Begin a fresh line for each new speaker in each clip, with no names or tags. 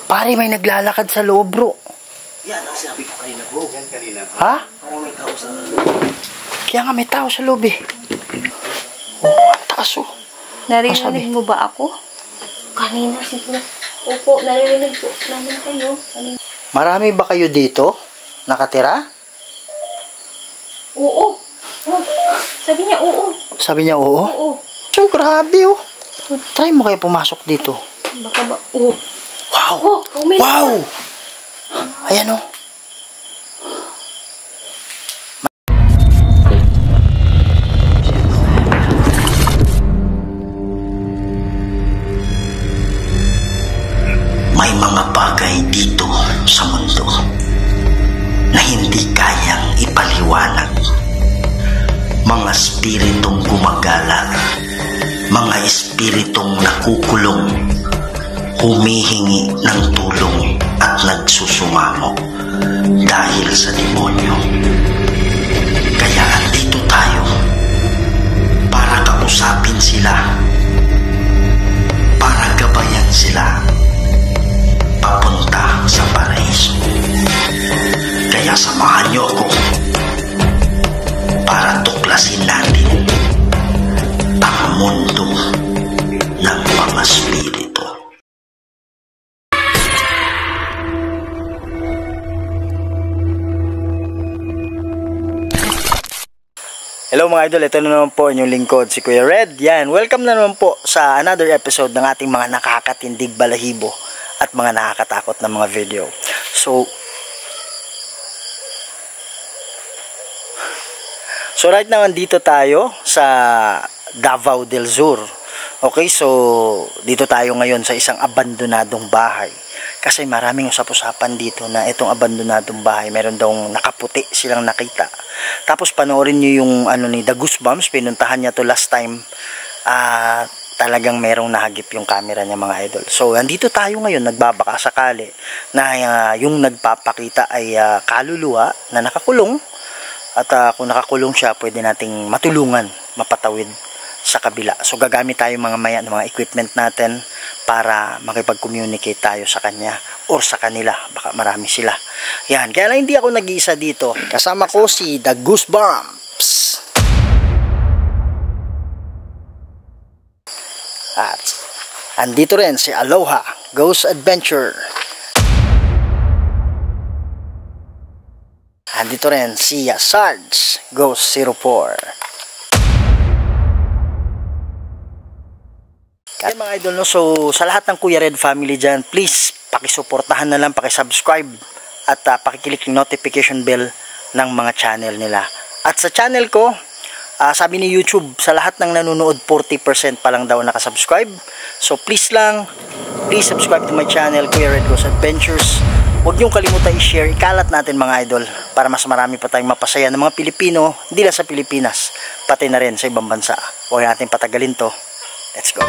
Pare, may naglalakad sa loob, bro.
Yan ang sinabi ko kanina, bro. Yan kanina.
Ha?
Parang may tao sa...
Kaya nga may tao sa loob eh. Oh, ang taas oh.
Narinig mo ba ako? Kanina siguro. Opo, narinig po namin kayo.
Marami ba kayo dito? Nakatira?
Oo. Oh, sabi niya oo.
Sabi niya oo?
Oo.
So, grabe oh. Try mo kayo pumasok dito.
Baka ba? Oo.
Wow!
Oh,
Wow! Ayan oh.
May mga bagay dito sa mundo na hindi kayang ipaliwanag. Mga espiritong gumagala, mga espiritong nakukulong, humihingi ng tulong at nagsusumamo dahil sa demonyo. Kaya andito tayo para kausapin sila, para gabayan sila papunta sa paraiso. Kaya samahan niyo ako para tuklasin natin ang mundo ng mga spirito.
Hello mga idol, ito na naman po inyong lingkod, si Kuya Red. Yan, welcome na naman po sa another episode ng ating mga nakakatindig balahibo at mga nakakatakot na mga video. So right now, andito tayo sa Davao del Sur. Okay, so dito tayo ngayon sa isang abandonadong bahay. Kasi maraming usap-usapan dito na itong abandonadong bahay, meron daw nakaputi silang nakita. Tapos panoorin nyo yung ano ni The Goosebumps, pinuntahan niya to last time. Talagang merong nahagip yung camera niya mga idol. So andito tayo ngayon, nagbabaka sakali na yung nagpapakita ay kaluluwa na nakakulong. At kung nakakulong siya, pwede nating matulungan, mapatawid sa kabila. So gagamit tayo mga maya ng mga equipment natin para makipag-communicate tayo sa kanya or sa kanila. Baka marami sila. Yan, kaya lang hindi ako nag-iisa dito. Kasama ko si The Goosebumps. At andito rin si Aloha Ghost Adventure. Andito rin si Sarge Ghost 04. Kaya mga idol, no? So sa lahat ng Kuya Red family dyan, please pakisuportahan na lang, pakisubscribe at pakiclick yung notification bell ng mga channel nila. At sa channel ko, sabi ni YouTube, sa lahat ng nanonood 40% pa lang daw nakasubscribe. So please subscribe to my channel, Kuya Red Ghost Adventures. Huwag niyong kalimutan i-share, ikalat natin mga idol para mas marami pa tayong mapasaya ng mga Pilipino, hindi lang sa Pilipinas, pati na rin sa ibang bansa. Huwag natin patagalin to. Let's go.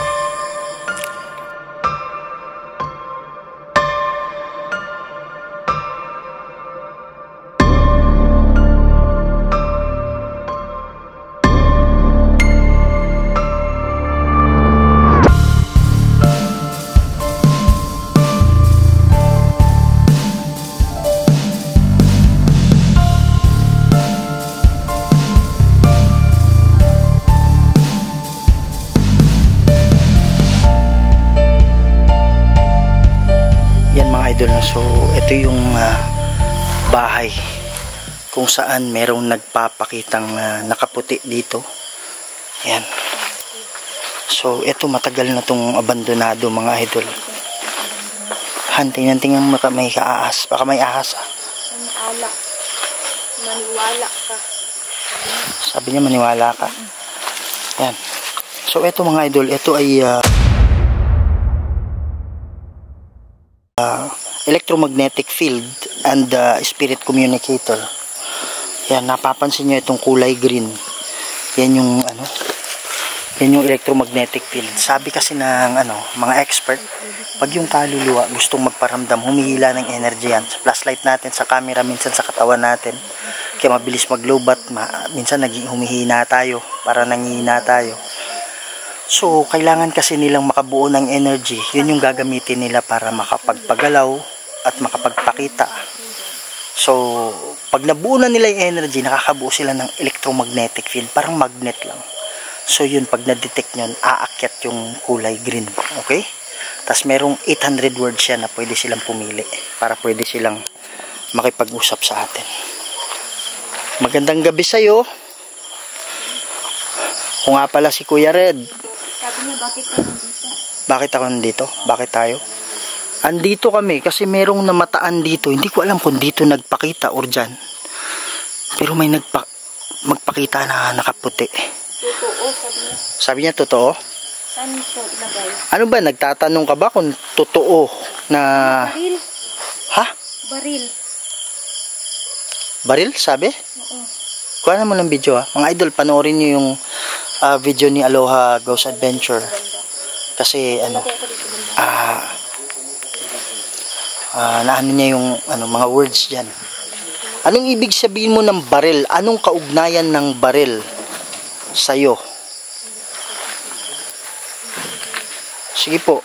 So ito yung bahay kung saan merong nagpapakitang nakaputi dito. Yan. So ito matagal na tong abandonado mga idol. Tingnan mo, may kaahas. Baka may ahas.
Alak. Maniwala ka.
Sabi niya maniwala ka. Yan. So ito mga idol, ito ay electromagnetic field and spirit communicator. Yan, napapansin nyo itong kulay green. Yan yung yan yung electromagnetic field. Sabi kasi ng mga expert, pag yung kaluluwa gustong magparamdam, humihila ng energy yan sa flashlight natin, sa camera, minsan sa katawan natin. Kaya mabilis maglobat, minsan humihina tayo, para nangihina tayo. So, kailangan kasi nilang makabuo ng energy. Yun yung gagamitin nila para makapagpagalaw at makapagpakita. So, pag nabuo na nila yung energy, nakakabuo sila ng electromagnetic field. Parang magnet lang. So, yun, pag na-detect nyon, aakyat yung kulay green. Okay? Tapos, merong 800 words yan na pwede silang pumili para pwede silang makipag-usap sa atin. Magandang gabi sa'yo. Kung nga pala si Kuya Red.
Sabi niya, bakit ako nandito?
Bakit ako nandito? Bakit tayo? Andito kami kasi merong namataan dito. Hindi ko alam kung dito nagpakita or dyan. Pero may magpakita na nakaputi.
Totoo, sabi niya.
Sabi niya, totoo?
Saan ito ilagay?
Ano ba? Nagtatanong ka ba kung totoo na...
Baril.
Ha?
Baril.
Baril? Sabi?
Oo.
Kuha mo ng video ha. Mga idol, panoorin niyo yung video ni Aloha Ghost Adventure. Kasi ano, naano niya yung mga words dyan. Anong ibig sabihin mo ng baril? Anong kaugnayan ng baril sa'yo? Sige po.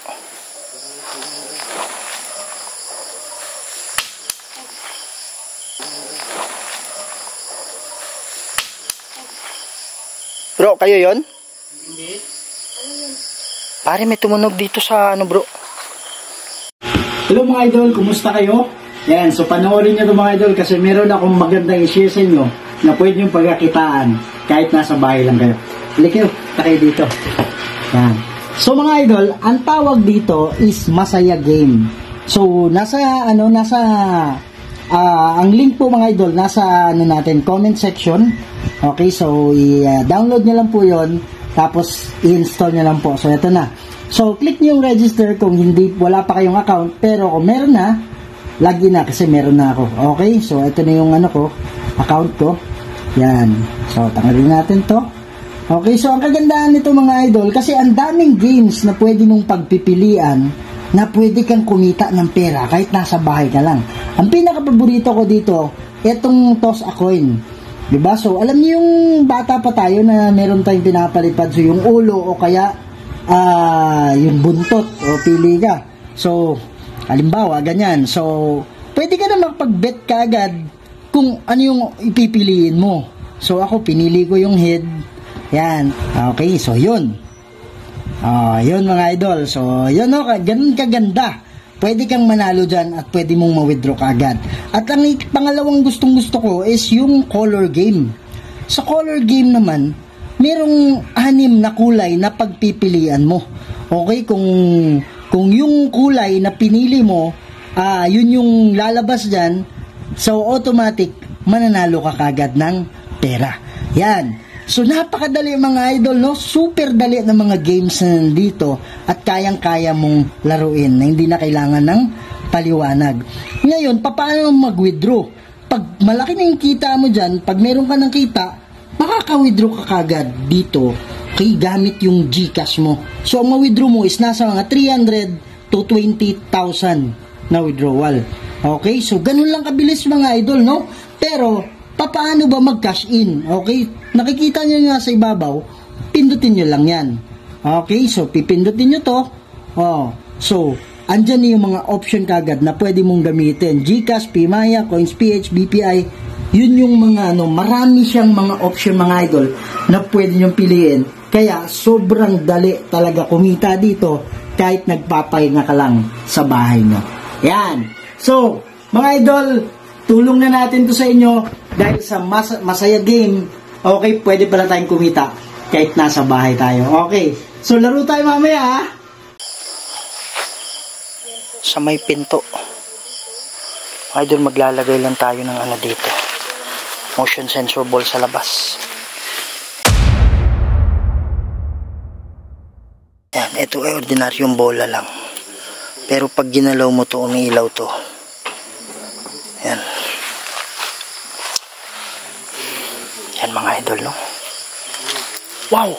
Bro, kayo yon? Hindi. Pare, may tumunog dito sa bro.
Hello mga idol, kumusta kayo? Yan, so panoorin nyo ito mga idol kasi meron akong magandang i-share sa inyo na pwede nyo pagkakitaan kahit nasa bahay lang kayo. Balik nyo, kayo dito. Yan. So mga idol, ang tawag dito is Masaya Game. So ang link po mga idol nasa natin comment section. Okay, so i-download nyo lang po yon, tapos i-install nyo lang po. So ito na. So click nyo yung register kung wala pa kayong account, pero kung meron na, login na kasi meron na ako. Okay, so ito na yung account ko. Yan. So tanggalin natin to. Okay, so ang kagandahan nito mga idol, kasi ang daming games na pwede mong pagpipilian na pwede kang kumita ng pera kahit nasa bahay ka lang. Ang pinaka-paborito ko dito, itong Toss a Coin. Diba? So, alam niyo yung bata pa tayo na meron tayong pinapalipad. So, yung ulo o kaya yung buntot o pili ka. So, halimbawa, ganyan. So, pwede ka na magpag-bet ka agad kung ano yung ipipiliin mo. So, ako, pinili ko yung head. Yan. Okay, so, yun. Yun mga idol. So, yun ganun kaganda. Pwede kang manalo dyan at pwede mong ma-withdraw ka agad. At ang pangalawang gustong-gusto ko is yung color game. Sa color game naman, merong 6 na kulay na pagpipilian mo. Okay, kung yung kulay na pinili mo, yun yung lalabas dyan, so automatic, mananalo ka kagad ng pera. Yan. So, napakadali mga idol, no? Super dali ng mga games na nandito at kayang-kaya mong laruin na hindi na kailangan ng paliwanag. Ngayon, paano mag-withdraw? Pag malaki na yung kita mo dyan, pag meron ka ng kita, makaka-withdraw ka kagad dito kay gamit yung GCash mo. So, ang ma-withdraw mo is nasa mga 300 to 20,000 na withdrawal. Okay? So, ganun lang kabilis mga idol, no? Pero, paano ba mag-cash in? Okay? Nakikita nyo nga sa ibabaw, pindutin nyo lang yan. Okay? So, pipindutin nyo to. So, andyan yung mga option kagad na pwede mong gamitin. GCash, PMaya, CoinsPH, BPI. Yun yung mga, marami siyang mga option mga idol na pwede nyong piliin. Kaya, sobrang dali talaga kumita dito kahit nagpapahinga ka lang sa bahay nyo. Yan. So, mga idol, tulong na natin to sa inyo dahil sa Masaya Game. Okay, pwede pala tayong kumita kahit nasa bahay tayo. Okay, so laro tayo mamaya ha.
Sa may pinto. Idol, maglalagay lang tayo ng dito. Motion sensor ball sa labas. Yan, ito ay ordinaryong bola lang. Pero pag ginalaw mo to, umiilaw to. Yan. Yan mga idol, no? Wow!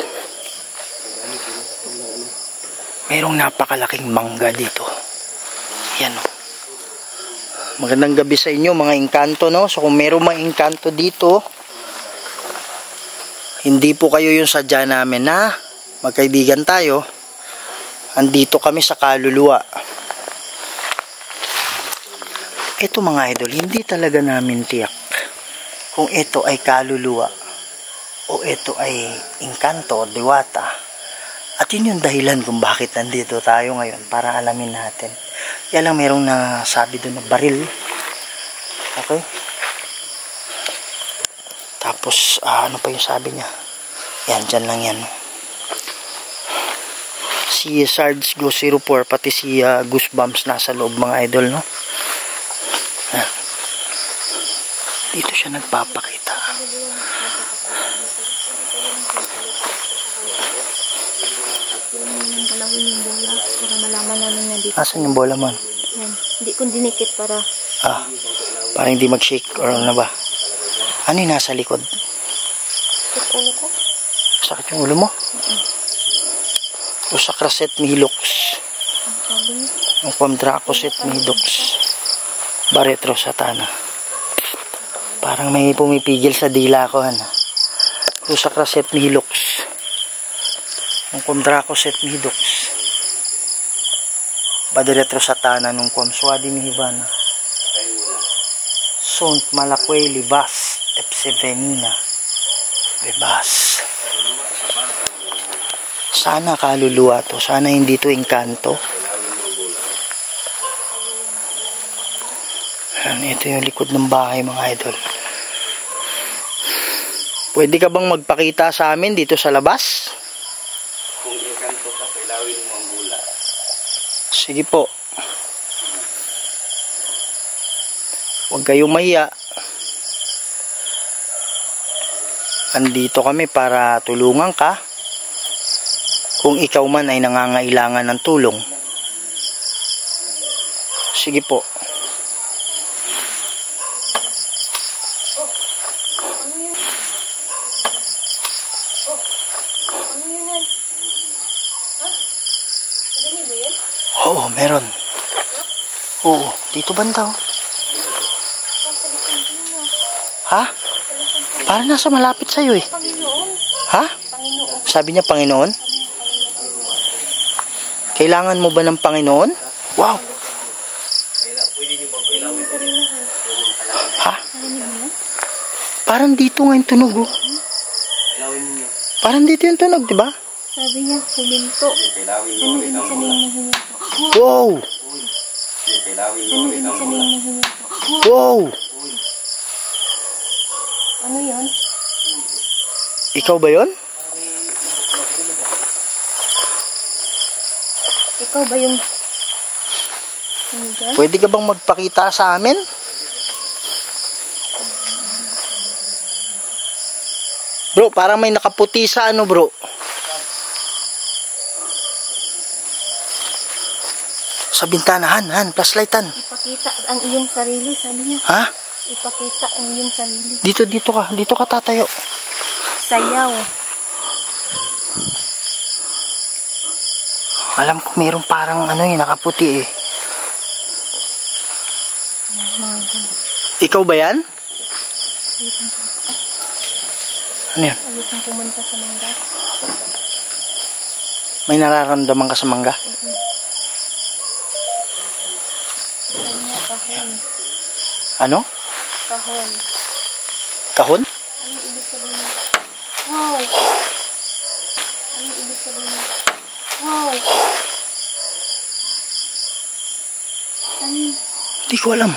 Mayroong napakalaking mangga dito. Yan, no? Magandang gabi sa inyo mga engkanto, no? So kung mayroong mga engkanto dito, hindi po kayo yung sadya namin na magkaibigan tayo. Andito kami sa kaluluwa. Ito mga idol, hindi talaga namin tiyak kung ito ay kaluluwa o ito ay engkanto o diwata. At yun yung dahilan kung bakit nandito tayo ngayon, para alamin natin. Yan lang, merong nasabi doon na baril. Okay? Tapos, ano pa yung sabi niya? Yan, dyan lang yan. Si Sarge Go 04, pati si Goosebumps nasa loob mga idol, no? Dito siya nagpapakita.
Dalawin yung bola para malaman namin na dito.
Asan yung bola man?
Yan. Hindi ko dinikit para
Para hindi mag-shake or ano ba? Ano yung nasa likod?
sakit ulo ko.
Sakit yung ulo mo? Usakraset mihilux.
Ang sabi niya.
Ang pamdrakoset mihilux. Baretro satana. Parang may pumipigil sa dila ko, Usakraset mihilux. Ang pamdrakoset mihilux. Baretro satana nung kwamswadi mihibana. Sunt malakwe libas epsevenina. Bebas. Sana kaluluwa to. Sana hindi to engkanto. Ito yung likod ng bahay mga idol. Pwede ka bang magpakita sa amin dito sa labas?
Kung engkanto ka, kilawin mo ang bola.
Sige po. Huwag kayong mahiya. Andito kami para tulungan ka. Kung ikaw man ay nangangailangan ng tulong. Sige po. Oo, meron. Oo, dito banda. Ha? Para nasa malapit sa'yo eh. Ha? Sabi niya Panginoon? Kailangan mo ba ng Panginoon? Wow! Ha? Parang dito nga yung tunog, oh. Parang dito yung tunog, di ba?
Sabi niya, huminto. Ano ibig sabihin ng huminto?
Wow!
Ano ibig sabihin ng huminto?
Wow!
Ano yun?
Ikaw ba yon?
Ikaw ba yung... Ano dyan?
Pwede ka bang magpakita sa amin? Bro, parang may nakaputi sa ano, bro. Sa bintana, flashlightan.
Ipakita ang iyong sarili, sabi niya.
Ha?
Ipakita ang iyong sarili.
Dito ka tatayo.
Sayaw.
Alam ko mayroong parang ano nakaputi eh. Ikaw ba yan? Ano yan?
Ayos ang pumunta sa mangga.
May nararamdaman ka sa mangga?
Sabi niya, kahon.
Ano?
Kahon.
Kahon?
Ano ibig sabihin niya? Wow! Ano ibig sabihin niya? Wow! Ano?
Hindi ko alam.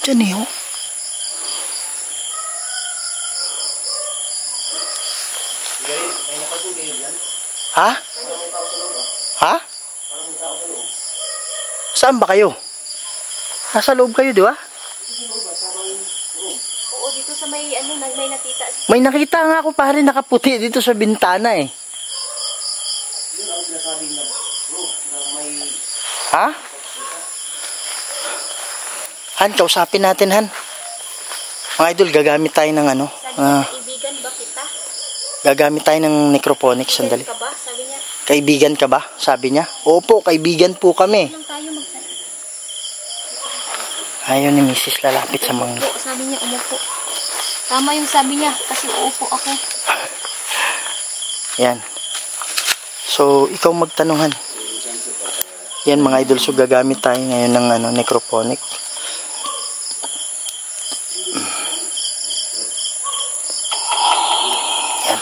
Diyan eh, oh. Ha? Ha? Saan ba kayo? Nasa loob kayo, di ba?
Oo, dito sa may may nakita.
May nakita nga ako pare nakaputi dito sa bintana eh. Ha? Han, kausapin natin, Han. Mga idol, gagamit tayo ng ano.
Sabi niya, kaibigan ba kita?
Gagamit tayo ng necroponics, sandali.
Kaibigan ka ba? Sabi niya.
Kaibigan ka ba? Sabi niya. Opo, kaibigan po kami.
Lang tayo magsalita.
Ayaw ni Mrs. lalapit sa mga...
Umupo, sabi niya, umupo. Tama yung sabi niya, kasi uupo ako.
Yan. So, ikaw magtanungan. Yan mga idol, so gagamit tayo ngayon ng necrophonic. Yan.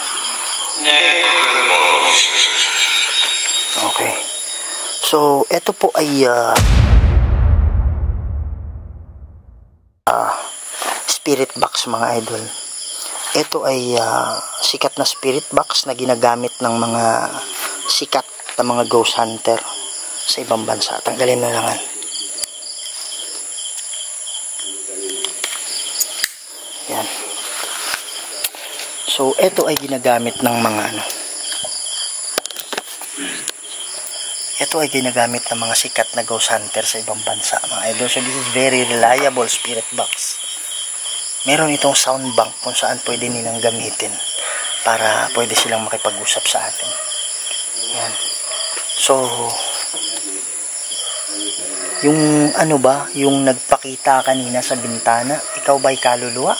Okay. So, ito po ay spirit box mga idol. Ito ay sikat na spirit box na ginagamit ng mga sikat na mga ghost hunter sa ibang bansa. Tanggalin na lang. Yan. So, ito ay ginagamit ng mga ito ay ginagamit ng mga sikat na ghost hunter sa ibang bansa mga idol. So, this is very reliable spirit box. Meron itong sound bank kung saan pwede nilang gamitin para pwede silang makipag-usap sa atin. Yan. So, yung yung nagpakita kanina sa bintana, ikaw ba'y kaluluwa?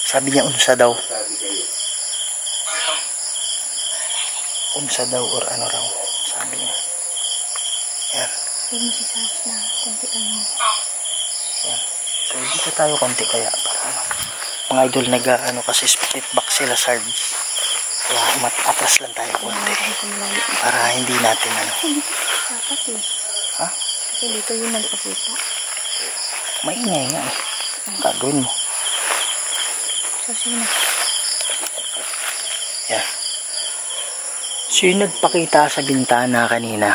Sabi niya unsa daw. Unsa daw or ano raw, sabi niya. Yan.
Hindi mo sisas na konti lang.
Yan. So, dito tayo konti kaya para mga idol kasi spirit box sila Sarge. Kaya atras lang tayo konti. Para hindi natin
Dapat eh.
Ha?
Kasi dito yung nagpakita.
Maingay nga eh. Gagawin mo.
So, sino?
Yan. So, yung nagpakita sa bintana kanina,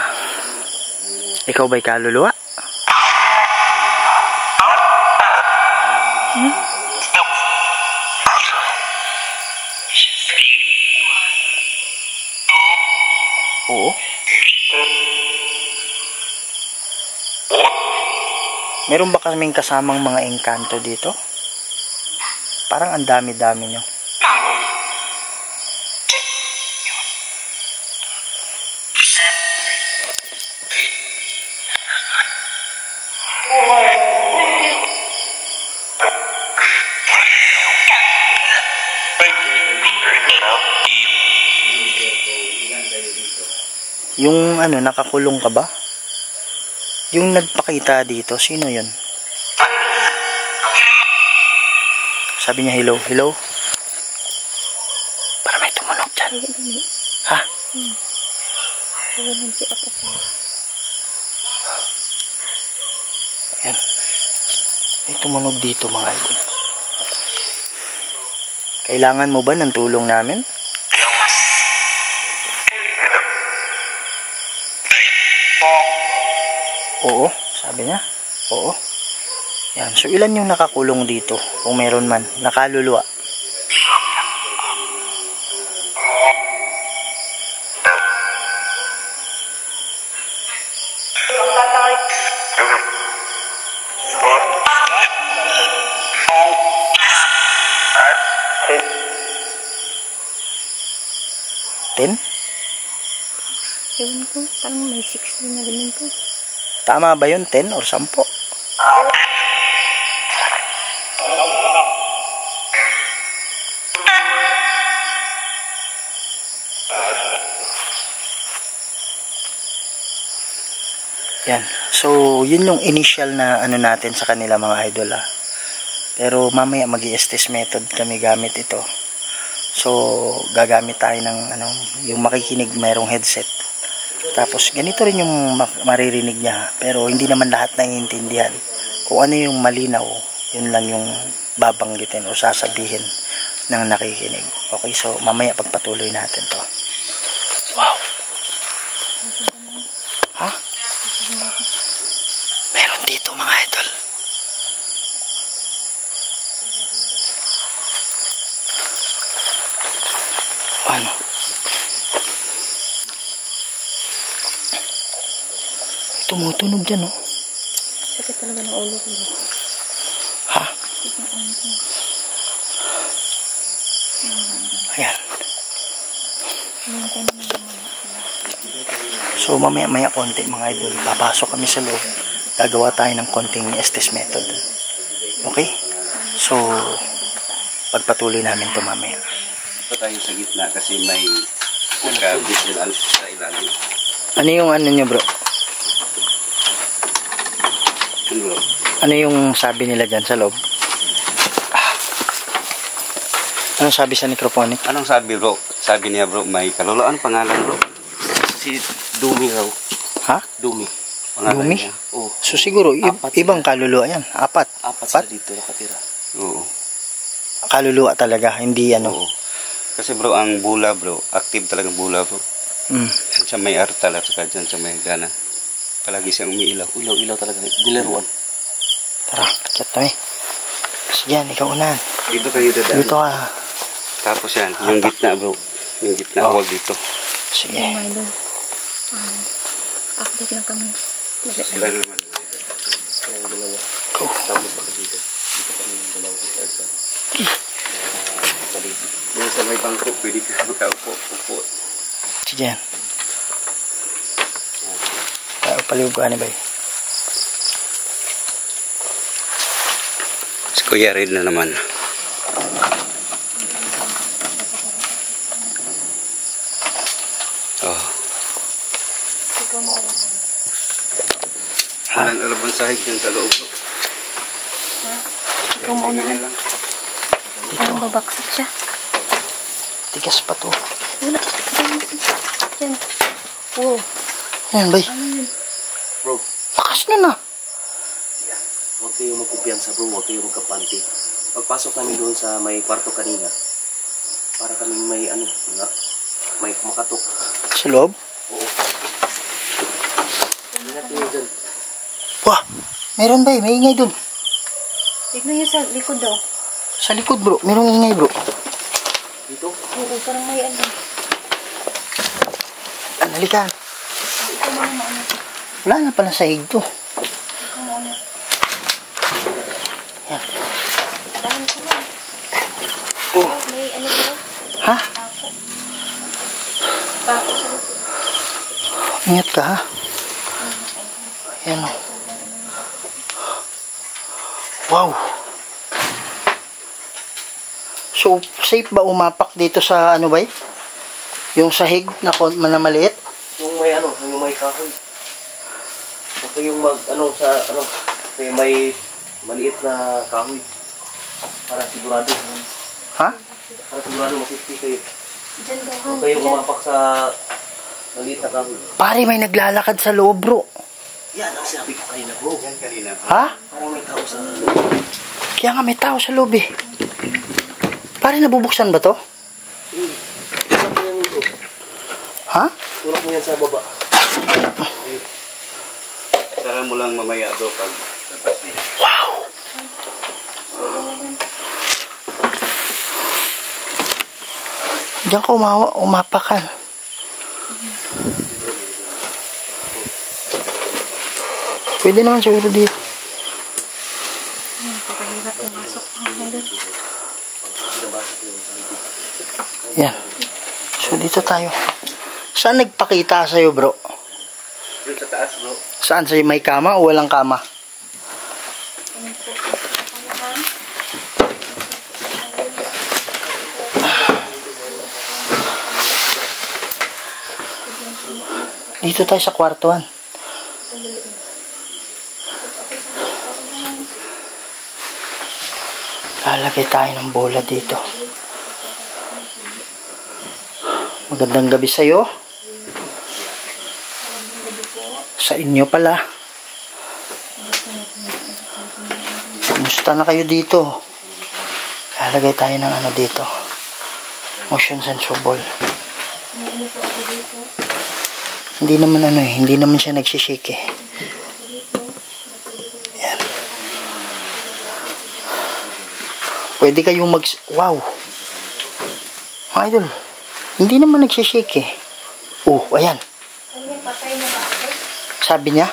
ikaw ba'y kaluluwa? Oo. Meron ba kaming kasamang mga engkanto dito? Parang ang dami-dami nyo. Yung nakakulong ka ba? Yung nagpakita dito, sino yun? Sabi niya, hello, hello. Para may tumunog dyan. Ha? Ayan. May tumunog dito mga idol. Kailangan mo ba ng tulong namin? Oo, sabi niya. Oo. Yan. So, ilan yung nakakulong dito? Kung meron man. Nakaluluwa. Ten?
Ewan ko, parang may 16 na ganun po.
Tama ba yun? 10 or 10? Yan. So, yun yung initial na natin sa kanila mga idol Pero mamaya mag-i-estes method kami gamit ito. So, gagamit tayo ng yung makikinig mayroong headset. Tapos, ganito rin yung maririnig niya. Pero, hindi naman lahat naiintindihan. Kung ano yung malinaw, yun lang yung babanggitin o sasabihin ng nakikinig. Okay, so, mamaya pagpatuloy natin to. Wow! Ha? Meron dito mga idol. Ano? Tumutunog dyan, oh.
Sakit talaga ng ulo ko.
Ha? Ayan. So mamaya konti mga idol, papasok kami sa loob. Gagawa tayo ng konting Estes method. Okay? So pagpatuloy namin to mamaya.
Ito tayo sa gitna kasi may nagka-visual sa ilalim.
Ano yung ano nyo bro?
Bro,
Ano yung sabi nila dyan sa loob? Anong sabi sa necrophonic?
anong sabi bro? Sabi niya bro, may kaluluwa. Anong pangalan bro?
Si Dumi raw.
Ha?
Dumi.
Pangalan
Dumi?
niya.
Oh,
So siguro
Apat
ibang kaluluwa yan. Apat.
apat sila dito nakatira.
Oo.
Kaluluwa talaga, hindi ano.
Oo. Kasi bro, ang bula bro, active talaga bula bro.
Mm.
Yan sa may artal at saka dyan sa may gana. Palagi siyang umiilaw.
Ilaw-ilaw talaga. Nilaruan.
Tara, kakyat tayo. Sige yan, ikaw unahan.
Dito kayo dadaan.
Dito ka.
Tapos yan, yung gitna bro. Yung gitna,
Oh.
wag dito.
Sige.
Oh my God. Update na kami.
Sila naman.
Yung dalawa.
Go.
Tapos baka dito. Dito kami yung dalawa sa Elsa. Balik.
Yung sa may bangko, pwede ka magkaupo. Upo.
Sige yan. Tayo paliw ka ni bay.
Si Kuya Red na naman. Oh. Walang alabang sahig dyan sa loob.
Ikaw mauna na. Parang babaksak siya.
Tigas pa to.
Wala. Yan. Wow.
Yan bay.
Ano yun?
Bro,
Lakas na na.
huwag kayong magkumpiyansa bro. Huwag kayong magkapanti. Pagpasok namin doon sa may kwarto kanina, para kami may ano, may makatok.
Sa loob.
Oo. Hindi natin yun dyan.
Wah, meron bay. May ingay dun.
Tignan niyo sa likod daw.
Sa likod bro. Merong ingay bro.
Dito?
Oo, parang may ano.
Halika.
Ikaw mauna.
Wala na pala sahig to.
Ikaw mauna.
Yan.
Dahan ko na.
Oh.
May ano daw?
Ha?
Pako. Pako sa likod.
Ingat ka ha. Yan o. Wow. So, safe ba umapak dito sa ano ba? Yung sahig na maliit?
Yung may ano, yung may kahoy. Huwag kayong mag, ano, sa, ano, may maliit na kahoy. Para sigurado.
Ha?
Para sigurado makikita kayo.
Diyan daw.
Huwag kayong umapak sa maliit na kahoy.
Pare, may naglalakad sa loob bro.
Yan ang sinabi ko kanina bro.
Yan kanina.
Ha?
Parang may tao sa...
Kaya nga may tao sa loob eh. Pare, nabubuksan ba to?
Tulak mo yan bro.
Ha?
Tulak mo yan sa baba.
Sara mo lang mamaya do pag labas niya.
Wow. Diyan ka umapakan. Pwede naman siguro dito.
Pakahirap pumasok.
Yan. So dito tayo. Saan nagpakita sa'yo bro?
Doon sa taas bro.
Saan? Sa may kama o walang kama? Dito tayo sa kwartuan. Lalagay tayo ng bola dito. Magandang gabi sa'yo. Sa inyo pala. Kumusta na kayo dito? Lalagay tayo ng ano dito. Motion sensor ball. Hindi naman ano eh. Hindi naman siya nagsishake eh. Yan. Pwede kayong wow. Mga idol. Hindi naman nagsishake eh. Oh, ayan. Sabi niya.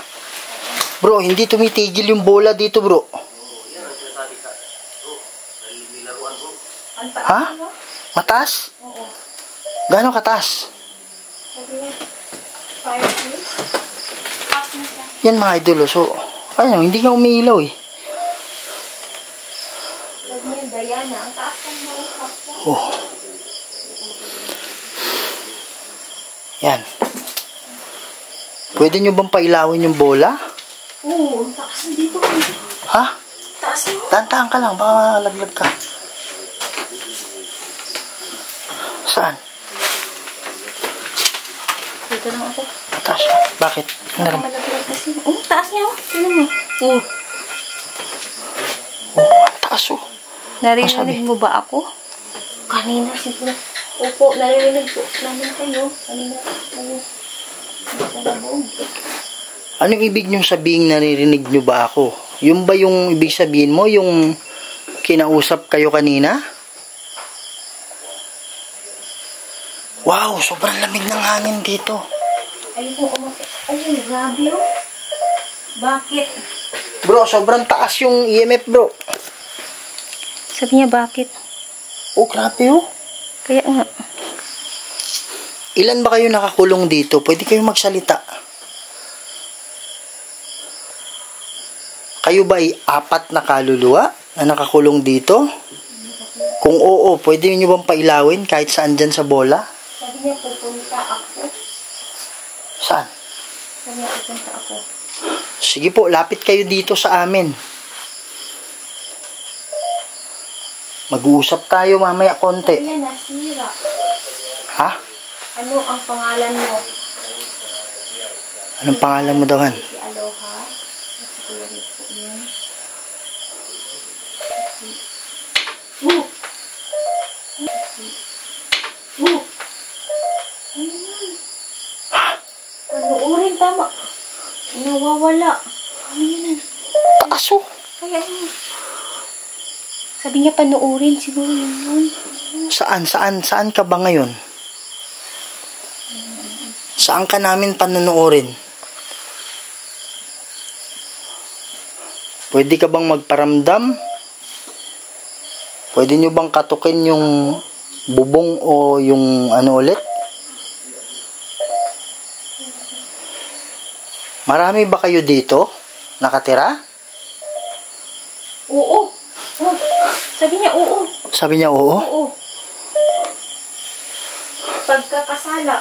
Bro, hindi tumitigil yung bola dito bro. Ha? Mataas? Gano'ng kataas?
Fireplace. Up na siya.
Yan mga idol. So, ayun, hindi nga umiilaw eh.
Sabi niya, Diana, ang taas ng mga kapwa.
Oh. Yan. Pwede nyo bang pailawin yung bola?
Oo, ang taas na dito.
Ha?
Taas na.
Tantahan ka lang, baka laglag ka. Saan?
Dito lang ako.
Taas. Bakit? Ang daram.
Malaglag kasi. Oh, taas niya. Tignan mo. Oh.
Oh, ang taas oh.
Narinig mo ba ako? Kanina siguro. Opo, narinig po namin kayo. Kanina kayo. Sa labog.
Anong ibig nyo sabihin naririnig nyo ba ako? Yung ba yung ibig sabihin mo, yung kinausap kayo kanina? Wow, sobrang lamig ng hangin dito.
Ayun po, ayun, grabe oh. Bakit?
Bro, sobrang taas yung EMF bro.
Sabi niya, bakit?
Oh, grabe oh.
Kaya nga.
Ilan ba kayo nakakulong dito? Pwede kayong magsalita. Kayo ba ay 4 na kaluluwa na nakakulong dito? Kung oo, pwede nyo bang pailawin kahit saan dyan sa bola?
Sabi niya, pupunta ako.
Saan?
Sabi niya, pupunta ako.
Sige po, lapit kayo dito sa amin. Mag-uusap tayo mamaya konti.
Sabi niya, nasira.
Ha?
Ano ang pangalan mo?
Anong pangalan mo daw, Han?
Si Aloha. At si Kuya Rico yun. Oh! Oh! Ano yan? Panuorin, tama. Nawawala. Ano yan?
Aso!
Kaya ano? Sabi niya, panuorin siguro yun.
Saan ka ba ngayon? Saan ka namin panonoodin? Pwede ka bang magparamdam? Pwede nyo bang katukin yung bubong o yung ano ulit? Marami ba kayo dito? Nakatira?
Oo. Oh. Sabi niya, oo.
Sabi niya oo.
Oo. Pagkakasala.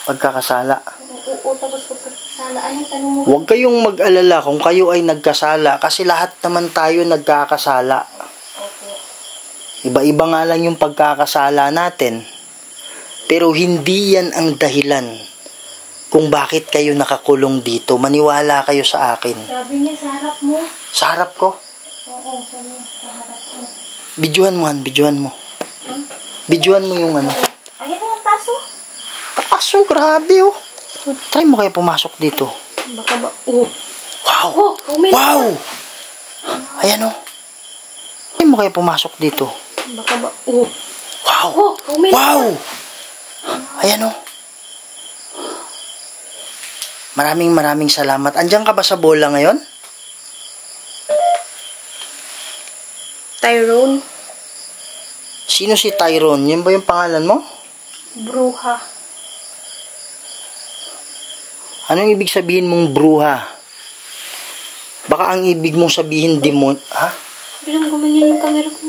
Pagkakasala.
Oo, tapos pagkakasala. Anong tanong mo?
Huwag kayong mag-alala kung kayo ay nagkasala kasi lahat naman tayo nagkakasala.
Opo.
Iba-iba nga lang yung pagkakasala natin. Pero hindi yan ang dahilan kung bakit kayo nakakulong dito. Maniwala kayo sa akin.
Sabi niya, sa harap mo.
Sa harap ko.
Oo, sabi niya, sa harap mo.
Bidyuhan mo, Han. Bidyuhan mo. Bidyuhan mo yung ano.
Ayan ang taso.
Aso, grabe oh. Try mo kaya pumasok dito.
Baka ba? Oo.
Wow!
Oh, uminom
Wow!
ka.
Ayan oh. Try mo kaya pumasok dito.
Baka ba? Oo.
Wow!
Oh, uminom
Wow!
ka.
Ayan oh. Maraming salamat. Andiyan ka ba sa bola ngayon?
Tyrone.
Sino si Tyrone? Yan ba yung pangalan mo?
Bruha.
Anong ibig sabihin mong bruha? Baka ang ibig mong sabihin demon... Ha?
Bilang gumanyan yung camera ko.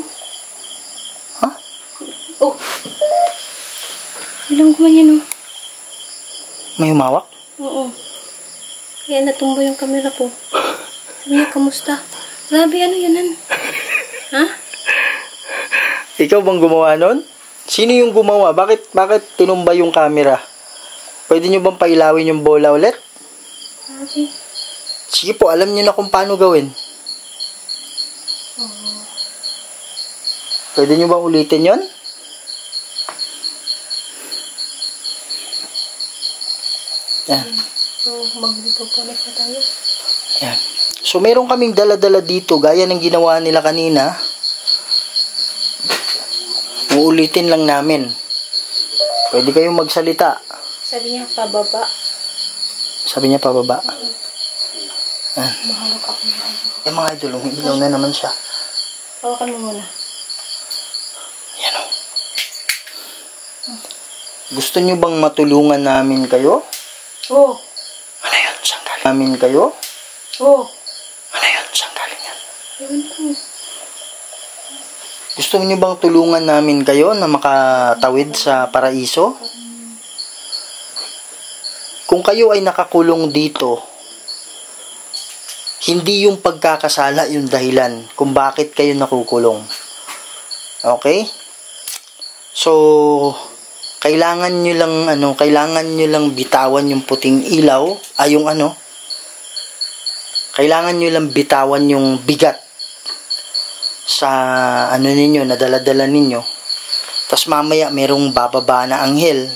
Ha?
Oh. Bilang gumanyan oh.
May humawak?
Oo. Kaya natumbo yung camera ko. Sabi niya, kamusta? Grabe, ano yun? Ha?
Ikaw bang gumawa nun? Sino yung gumawa? Bakit tinumba yung camera? Pwede nyo bang pailawin yung bola ulit?
Grabe.
Sige po, alam nyo na kung paano gawin. Pwede nyo bang ulitin yon? Yan.
So, mag-repoponet na tayo.
Yan. So, meron kaming dala-dala dito, gaya ng ginawa nila kanina. Uulitin lang namin. Pwede kayong magsalita.
Sabi niya, pababa.
Sabi niya pababa. Yan.
Mahawak ako na ano.
Eh mga idol, umiilaw na naman siya.
Hawakan mo muna.
Yan o. Gusto nyo bang matulungan namin kayo?
Oo.
Ano yun? Saan galing? Namin kayo?
Oo.
Ano yun? Saan galing yan?
Ewan ko.
Gusto nyo bang tulungan namin kayo na makatawid sa paraiso? Kung kayo ay nakakulong dito, hindi yung pagkakasala yung dahilan kung bakit kayo nakukulong. Okay? So, kailangan nyo lang bitawan yung puting ilaw, kailangan nyo lang bitawan yung bigat sa ninyo, nadala-dala ninyo. Tapos mamaya merong bababa na anghel,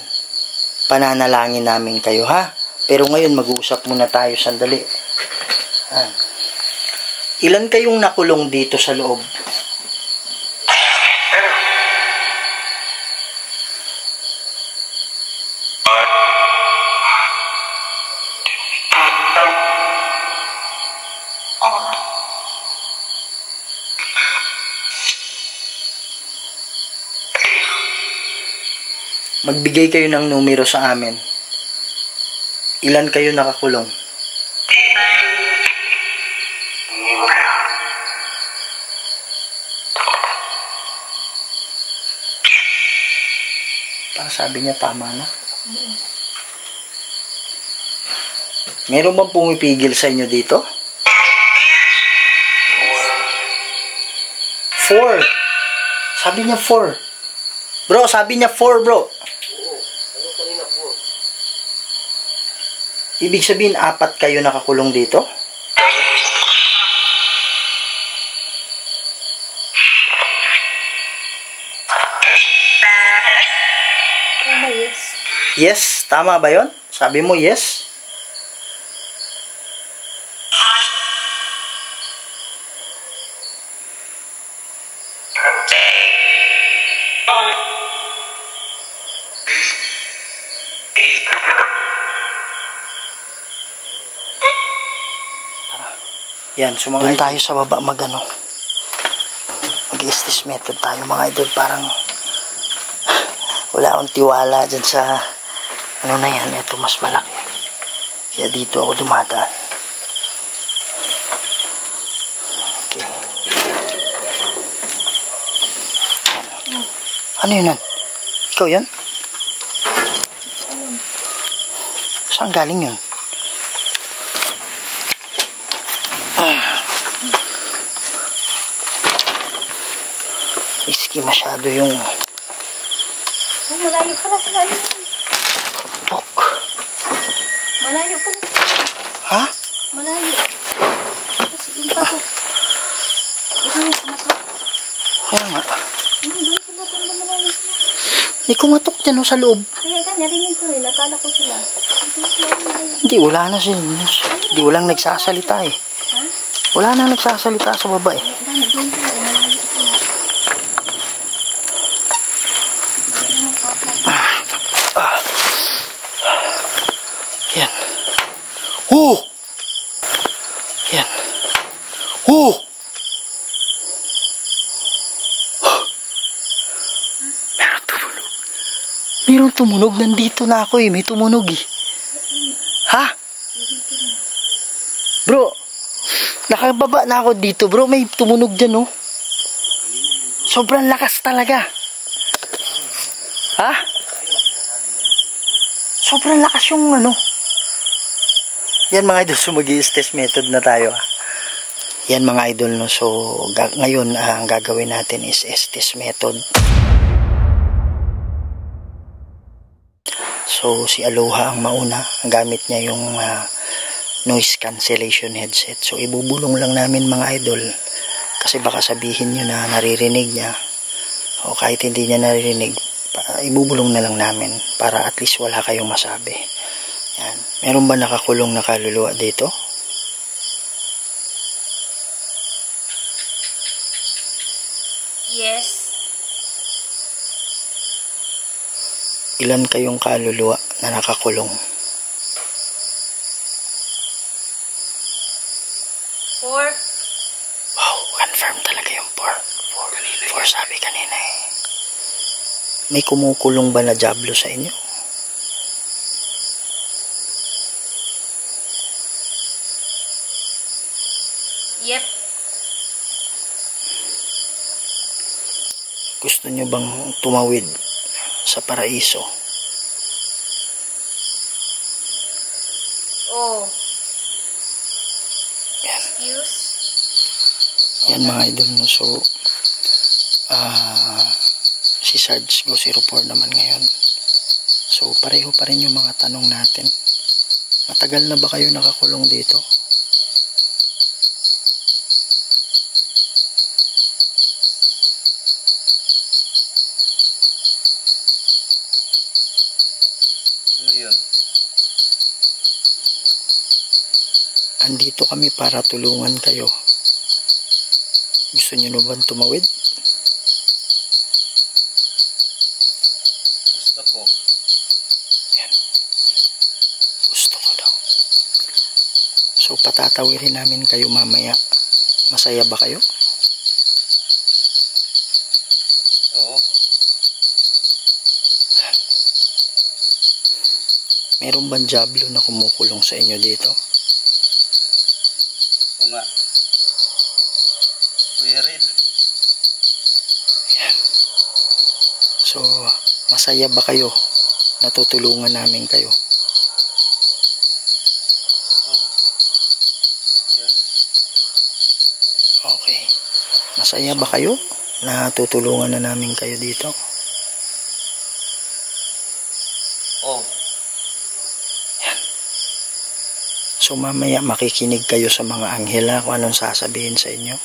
pananalangin namin kayo, ha? Pero ngayon mag-uusap muna tayo sandali. Ilan kayong nakulong dito sa loob? Magbigay kayo ng numero sa amin. Ilan kayo nakakulong? Parang sabi niya tama na. Meron bang pumipigil sa inyo dito? 4. Sabi niya 4. Bro, sabi niya 4, bro. Ibig sabihin, 4 kayo nakakulong dito?
Yes.
Yes, tama ba yon? Sabi mo yes? Yan, sumangayon tayo sa baba mag-estes method tayo mga idol. Parang wala akong tiwala dyan sa na yan, ito mas malaki. Kaya dito ako dumadaan. Okay. Ano yun? Ikaw yan? Saan galing yun? Risky masyado yung
Malayo pala sa lalim.
tok.
Malayo pala.
Ha?
Malayo. Tapos yung pato. Ito yung kumatok.
Kaya nga.
Doon sila pala malayo sila.
May kumatok dyan sa loob.
Kaya ka, narinig ko rin. Nakala ko sila.
Hindi, wala na sila. Hindi, walang nagsasalita eh.
Ha?
Wala na nagsasalita sa baba eh.
Doon sila. Malayo sila.
Yan. Yan. Meron tumunog. Meron tumunog. Nandito na ako eh. May tumunog eh. Ha? Bro, nakababa na ako dito bro. May tumunog dyan oh. Sobrang lakas talaga. Ha? Sobrang lakas yung Yan mga idol, so mag-i-test method na tayo. Yan mga idol, no. So ngayon ang gagawin natin is test method. So si Aloha ang mauna. Ang gamit niya yung noise cancellation headset. So ibubulong lang namin mga idol. Kasi baka sabihin nyo na naririnig niya. O kahit hindi niya naririnig, ibubulong na lang namin para at least wala kayong masabi. Yan. Meron ba nakakulong na kaluluwa dito?
Yes.
Ilan kayong kaluluwa na nakakulong?
4.
Wow, confirm talaga yung 4. 4 sabi kanina eh. May kumukulong ba na diablo sa inyo? Gusto nyo bang tumawid sa paraiso?
Oh.
Yan.
Excuse?
Yan mga idol, no? So, si Sarge go 04 naman ngayon. So, pareho pa rin yung mga tanong natin. Matagal na ba kayo nakakulong dito?
Ano yun?
Andito kami para tulungan kayo. Gusto nyo na ba tumawid?
Gusto ko.
Yan. Gusto ko daw. So, patatawirin namin kayo mamaya. Masaya ba kayo?
Oo.
Meron bang diablo na kumukulong sa inyo dito?
Oo nga. Kuya Red.
Yan. So, masaya ba kayo? Natutulungan namin kayo.
Yeah.
Okay. Masaya ba kayo? Natutulungan na namin kayo dito.
Oh.
So mamaya makikinig kayo sa mga anghel kung anong sasabihin sa inyo.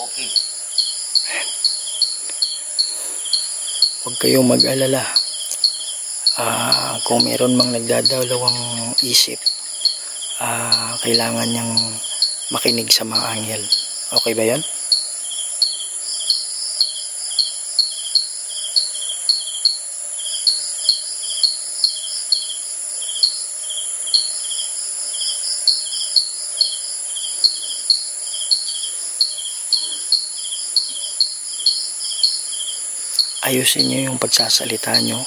Okay.
Huwag kayong mag-alala. Kung meron mang nagdadalawang isip, kailangan niyang makinig sa mga anghel. Okay ba yan? Ayusin niyo yung pagsasalita niyo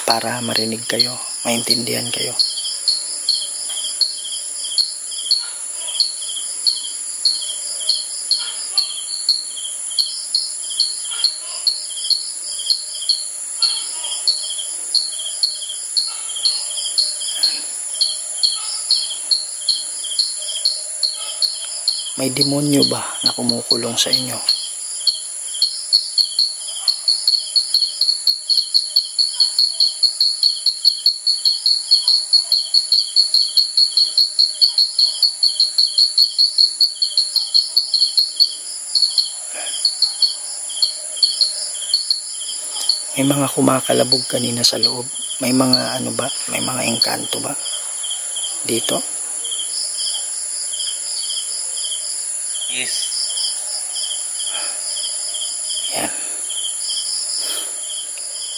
para marinig kayo, maintindihan kayo. May demonyo ba na kumukulong sa inyo? May mga kumakalabog kanina sa loob. May mga ano ba? May mga engkanto ba? Dito?
Yes.
Yan.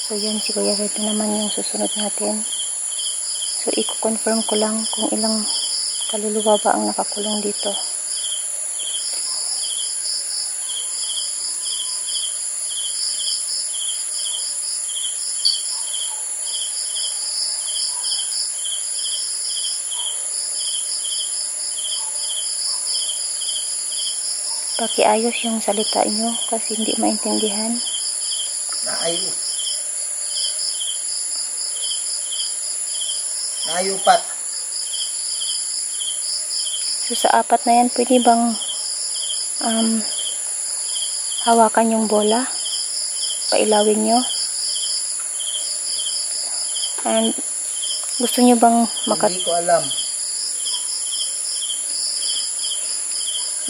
So yan, si Kuya Red naman yung susunod natin. So i-confirm ko lang kung ilang kaluluwa ba ang nakakulong dito. Pakiayos yung salita nyo kasi hindi maintindihan.
Naayos. Naayupat.
So sa apat na yan, pwede bang hawakan yung bola? Pailawin nyo? And gusto nyo bang
Hindi ko alam.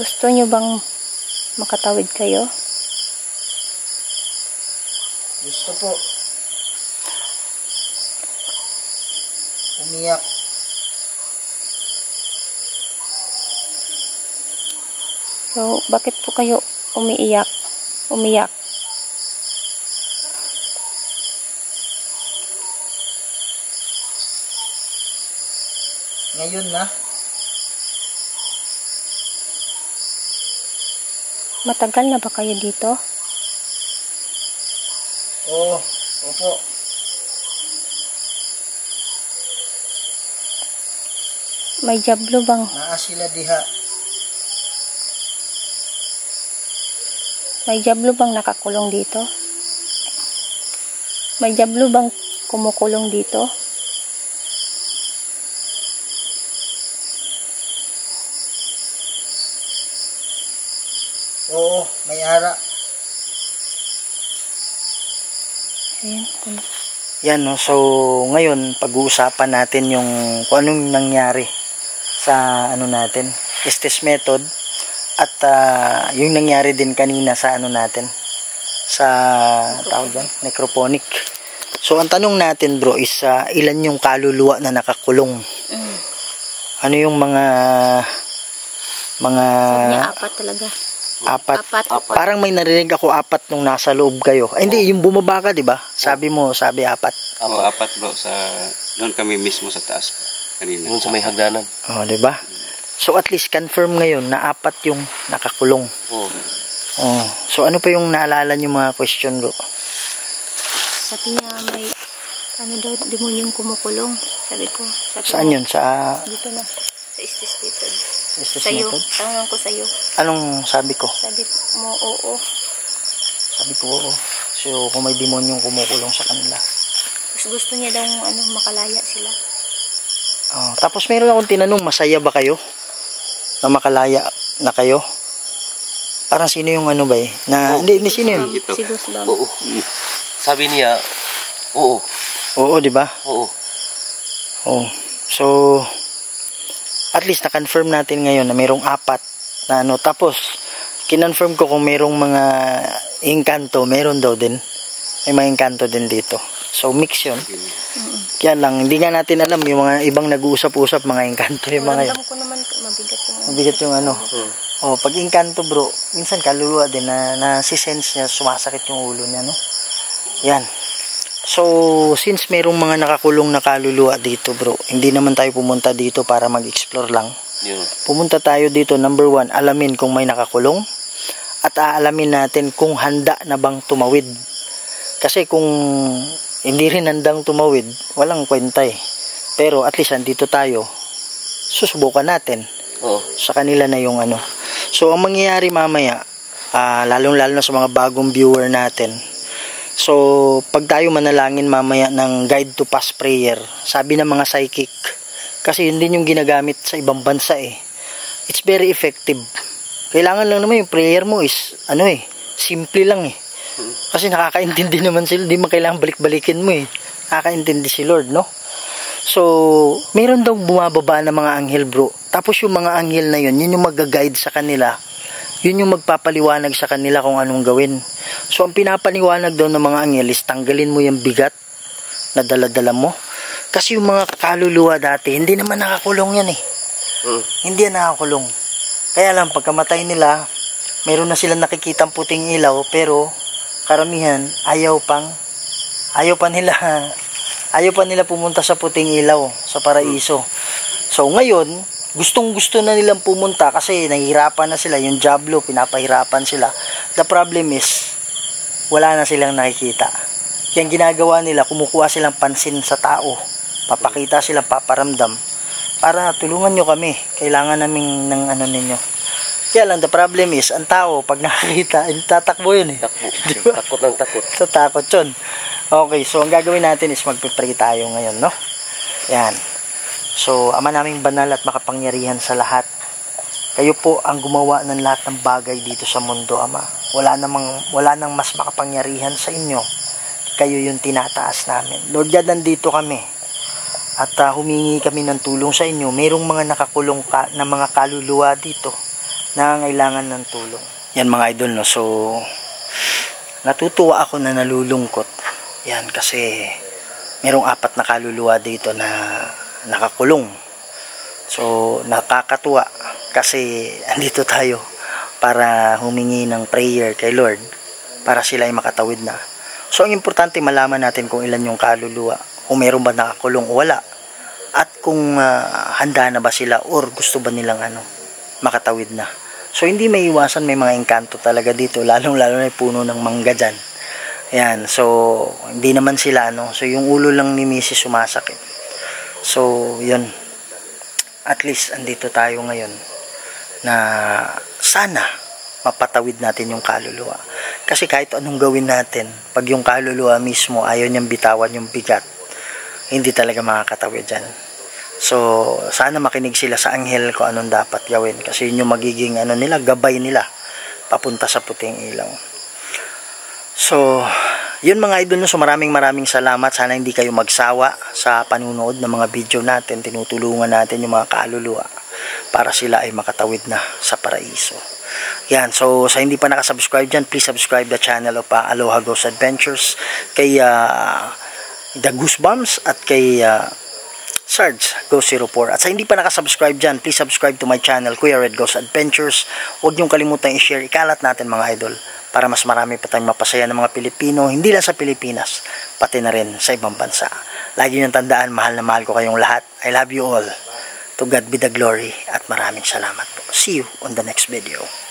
gusto nyo bang makatawid kayo?
Gusto po. Umiyak.
So, bakit po kayo umiiyak? Umiyak.
Ngayon na.
Matagal na ba kayo dito?
Oo. Opo.
May jablo bang?
Naa sila diha.
May jablo bang nakakulong dito? May jablo bang kumukulong dito?
Oo, may ara.
Ayan.
Yan, no? So ngayon pag-uusapan natin yung kung anong nangyari sa ano natin, Estes method, at yung nangyari din kanina sa ano natin, sa tawag dyan, necroponic. So ang tanong natin bro is ilan yung kaluluwa na nakakulong? Ano yung mga
Sabi niya, 4 talaga.
apat.
Apat.
Parang may narinig ako 4 nung nasa loob kayo. Ay, hindi, yung bumaba ka, di ba? Sabi mo, sabi 4.
Oo, 4 bro. Doon kami mismo sa taas kanina.
Doon sa may hagdanan.
Oh, di ba? So at least confirm ngayon na 4 yung nakakulong.
Oo.
Oh. So ano pa yung naalala niyo mga question bro?
Sabi niya, may ano daw, demonyong kumukulong. Sabi ko.
Saan yun? Sa
Dito na. Sa Estes method.
Estes
Sa'yo.
method?
Tanong ko sa'yo.
Anong sabi ko?
Sabi mo, oo.
Sabi ko oo. So kung may demonyong kumukulong sa kanila.
Gusto niya daw makalaya sila.
Oh, tapos meron akong tinanong, masaya ba kayo? Na makalaya na kayo? Parang sino yung ano ba eh? Na, hindi sino yun?
Ito.
Si Gusbam.
Oo. Sabi niya, oo.
Oo, di ba?
Oo.
Oh. So, at least na-confirm natin ngayon na mayroong 4 na ano. Tapos, kinonfirm ko kung mayroong mga engkanto, meron daw din. May mga engkanto din dito. So, mix yun. Kaya lang, hindi nga natin alam yung mga ibang nag-uusap-usap, mga engkanto yung mga yun.
Alam ko naman,
Mabigat yung ano. Oh, pag engkanto bro, minsan kaluluwa din na si sense niya, sumasakit yung ulo niya, no? Yan. So, since merong mga nakakulong na kaluluwa dito bro, hindi naman tayo pumunta dito para mag-explore lang.
Yun.
Pumunta tayo dito, number 1, alamin kung may nakakulong at aalamin natin kung handa na bang tumawid. Kasi kung hindi rin handang tumawid, walang kwenta eh. Pero at least andito tayo, susubukan natin.
Oo.
Sa kanila na yung ano. So, ang mangyayari mamaya, lalong-lalo na sa mga bagong viewer natin. So, pag tayo manalangin mamaya ng guide to pass prayer, sabi ng mga psychic, kasi yun din yung ginagamit sa ibang bansa eh. It's very effective. Kailangan lang naman yung prayer mo is, ano eh, simple lang eh. Kasi nakakaintindi naman sila, di man kailangan balik-balikin mo eh. Nakakaintindi si Lord, no? So, meron daw bumababa na mga anghel bro. Tapos yung mga anghel na yun yung mag-guide sa kanila. Yun yung magpapaliwanag sa kanila kung anong gawin. So, ang pinapaliwanag daw ng mga anghel is tanggalin mo yung bigat na dala-dala mo. Kasi yung mga kaluluwa dati, hindi naman nakakulong yan eh. Hindi yan nakakulong. Kaya lang, pagkamatay nila, meron na silang nakikitang puting ilaw, pero karamihan, ayaw pa nila pumunta sa puting ilaw, sa paraiso. So ngayon, gustong-gusto na nilang pumunta kasi nahihirapan na sila, yung Diablo, pinapahirapan sila. The problem is, wala na silang nakikita. Kaya ginagawa nila, kumukuha silang pansin sa tao, papakita silang paparamdam, para tulungan nyo kami, kailangan namin ng ano ninyo. Kaya lang, the problem is, ang tao, pag nakakita, tatakbo yun eh. Diba?
Takot ng takot.
So, takot yun. Okay, so ang gagawin natin is magpipray tayo ngayon, no? Yan. So, Ama naming banal at makapangyarihan sa lahat. Kayo po ang gumawa ng lahat ng bagay dito sa mundo, Ama. Wala nang mas makapangyarihan sa inyo. Kayo yung tinataas namin. Lord God, nandito kami. At humingi kami ng tulong sa inyo. Mayroong mga nakakulong na mga kaluluwa dito na nangangailangan ng tulong. Yan mga idol, no? So, natutuwa ako na nalulungkot. Yan, kasi merong 4 na kaluluwa dito na nakakulong. So, nakakatuwa kasi andito tayo para humingi ng prayer kay Lord para sila ay makatawid na. So, ang importante malaman natin kung ilan yung kaluluwa, kung meron ba nakakulong o wala, at kung handa na ba sila or gusto ba nilang makatawid na. So, hindi may iwasan, may mga engkanto talaga dito, lalong-lalo na yung puno ng mangga dyan. Yan, so, hindi naman sila, so, yung ulo lang ni Mrs. sumasakit. So, yun. at least andito tayo ngayon na sana mapatawid natin yung kaluluwa. Kasi kahit anong gawin natin, pag yung kaluluwa mismo ayaw niyang bitawan yung bigat, hindi talaga makakatawid dyan. So, sana makinig sila sa anghel kung anong dapat gawin. Kasi yun yung magiging nila, gabay nila papunta sa puting ilaw. So, yun mga idol, no? So maraming salamat. Sana hindi kayo magsawa sa panunood ng mga video natin. Tinutulungan natin yung mga kaluluwa para sila ay makatawid na sa paraiso. Yan, so sa hindi pa nakasubscribe dyan, please subscribe the channel of Aloha Ghost Adventures, kay The Goosebumps at kay Sarge Ghost 04. At sa hindi pa nakasubscribe dyan, please subscribe to my channel, Kuya Red Ghost Adventures. Huwag niyong kalimutan i-share, ikalat natin mga idol, para mas marami pa tayong mapasaya ng mga Pilipino, hindi lang sa Pilipinas, pati na rin sa ibang bansa. Lagi niyong tandaan, mahal na mahal ko kayong lahat. I love you all. To God be the glory, at maraming salamat po. See you on the next video.